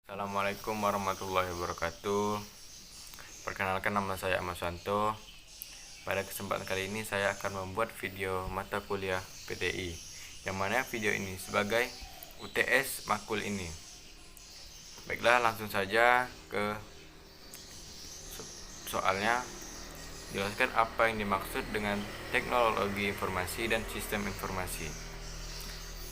Assalamualaikum warahmatullahi wabarakatuh. Perkenalkan, nama saya Ahmad Santo. Pada kesempatan kali ini saya akan membuat video mata kuliah PTI, yang mana video ini sebagai UTS makul ini. Baiklah, langsung saja ke soalnya. Jelaskan apa yang dimaksud dengan teknologi informasi dan sistem informasi.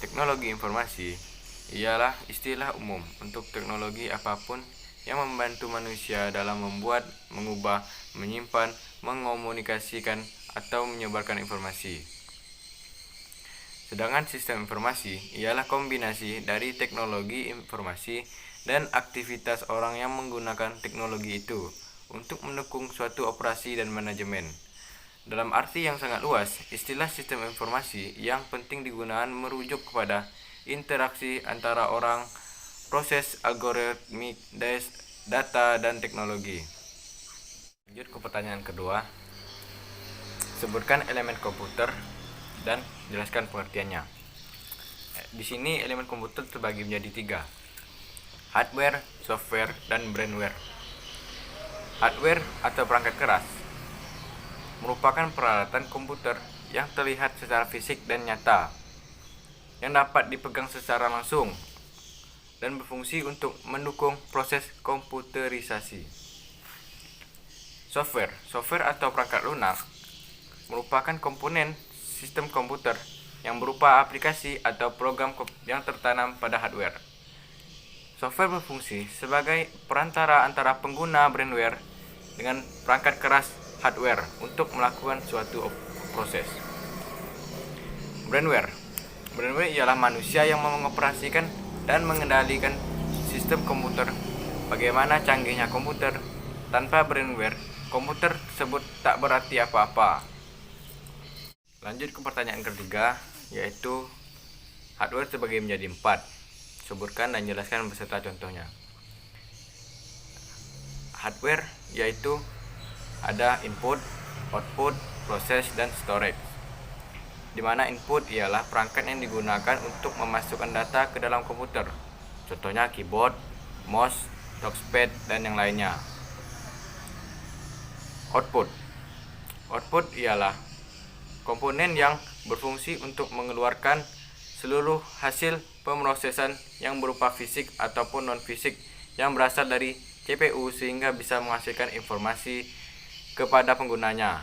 Teknologi informasi ialah istilah umum untuk teknologi apapun yang membantu manusia dalam membuat, mengubah, menyimpan, mengomunikasikan, atau menyebarkan informasi. Sedangkan sistem informasi ialah kombinasi dari teknologi informasi dan aktivitas orang yang menggunakan teknologi itu untuk mendukung suatu operasi dan manajemen. Dalam arti yang sangat luas, istilah sistem informasi yang penting digunakan merujuk kepada interaksi antara orang, proses algoritmik, data, dan teknologi. Lanjut ke pertanyaan kedua. Sebutkan elemen komputer dan jelaskan pengertiannya. Di sini elemen komputer terbagi menjadi 3: hardware, software, dan brainware. Hardware atau perangkat keras merupakan peralatan komputer yang terlihat secara fisik dan nyata, yang dapat dipegang secara langsung dan berfungsi untuk mendukung proses komputerisasi. Software atau perangkat lunak merupakan komponen sistem komputer yang berupa aplikasi atau program yang tertanam pada hardware. Software berfungsi sebagai perantara antara pengguna brainware dengan perangkat keras hardware untuk melakukan suatu proses. Brainware ialah manusia yang mengoperasikan dan mengendalikan sistem komputer. Bagaimana canggihnya komputer, tanpa brainware, komputer tersebut tak berarti apa-apa. Lanjut ke pertanyaan ketiga, yaitu hardware terbagi menjadi 4. Sebutkan dan jelaskan beserta contohnya. Hardware yaitu ada input, output, proses, dan storage. Di mana input ialah perangkat yang digunakan untuk memasukkan data ke dalam komputer. Contohnya keyboard, mouse, touchpad, dan yang lainnya. Output ialah komponen yang berfungsi untuk mengeluarkan seluruh hasil pemrosesan yang berupa fisik ataupun non-fisik yang berasal dari CPU sehingga bisa menghasilkan informasi kepada penggunanya.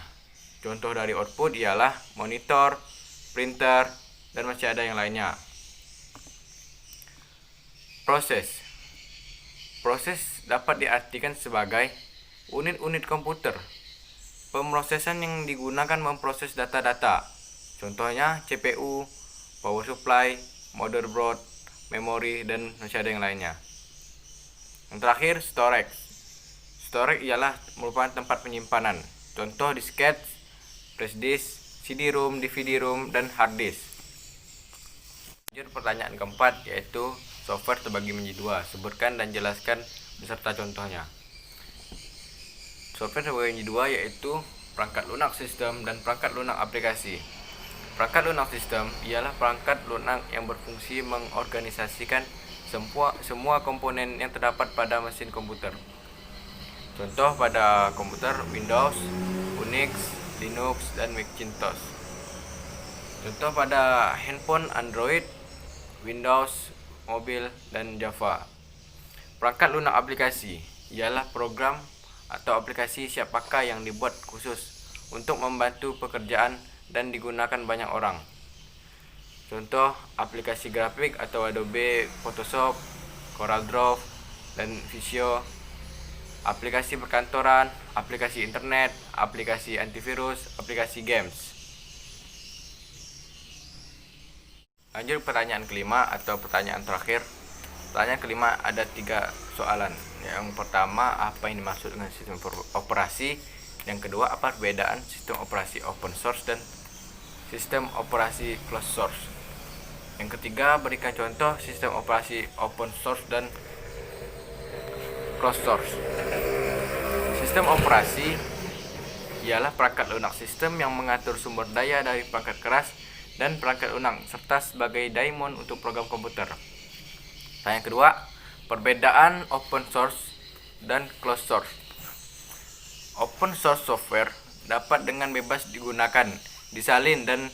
Contoh dari output ialah monitor, printer, dan masih ada yang lainnya. Proses dapat diartikan sebagai unit-unit komputer, pemrosesan yang digunakan memproses data-data. Contohnya CPU, power supply, motherboard, memori, dan masih ada yang lainnya. Yang terakhir, storage. Storage ialah merupakan tempat penyimpanan. Contoh disket, flash disk, CD-ROM, DVD-ROM, dan hard disk. Lanjut pertanyaan keempat, yaitu software terbagi menjadi 2. Sebutkan dan jelaskan beserta contohnya. Software terbagi menjadi 2, yaitu perangkat lunak sistem dan perangkat lunak aplikasi. Perangkat lunak sistem ialah perangkat lunak yang berfungsi mengorganisasikan semua komponen yang terdapat pada mesin komputer. Contoh pada komputer Windows, Unix, Linux, dan Macintosh. Contoh pada handphone Android, Windows, mobil, dan Java. Perangkat lunak aplikasi ialah program atau aplikasi siap pakai yang dibuat khusus untuk membantu pekerjaan dan digunakan banyak orang. Contoh aplikasi grafik atau Adobe Photoshop, CorelDRAW, dan Visio. Aplikasi perkantoran, aplikasi internet, aplikasi antivirus, aplikasi games. Lanjut pertanyaan kelima atau pertanyaan terakhir. Pertanyaan kelima ada 3 soalan. Yang pertama, apa yang dimaksud dengan sistem operasi? Yang kedua, apa perbedaan sistem operasi open source dan sistem operasi closed source? Yang ketiga, berikan contoh sistem operasi open source dan closed source. Sistem operasi ialah perangkat lunak sistem yang mengatur sumber daya dari perangkat keras dan perangkat lunak serta sebagai daemon untuk program komputer. Pertanyaan kedua, Perbedaan open source dan closed source. Open source software dapat dengan bebas digunakan, disalin dan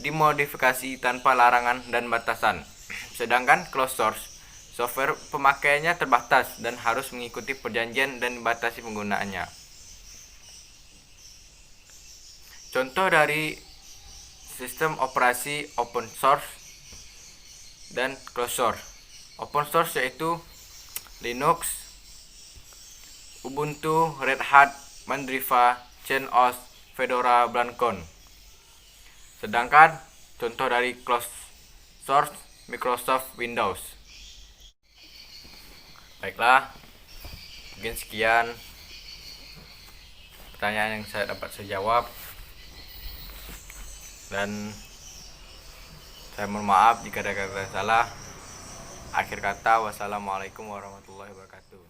dimodifikasi tanpa larangan dan batasan. Sedangkan closed source software pemakaiannya terbatas dan harus mengikuti perjanjian dan dibatasi penggunaannya. Contoh dari sistem operasi open source dan closed source. Open source yaitu Linux, Ubuntu, Red Hat, Mandriva, CentOS, Fedora, Blancon. Sedangkan contoh dari closed source Microsoft Windows. Baiklah, mungkin sekian pertanyaan yang dapat saya jawab, dan saya mohon maaf jika ada kata salah. Akhir kata, wassalamualaikum warahmatullahi wabarakatuh.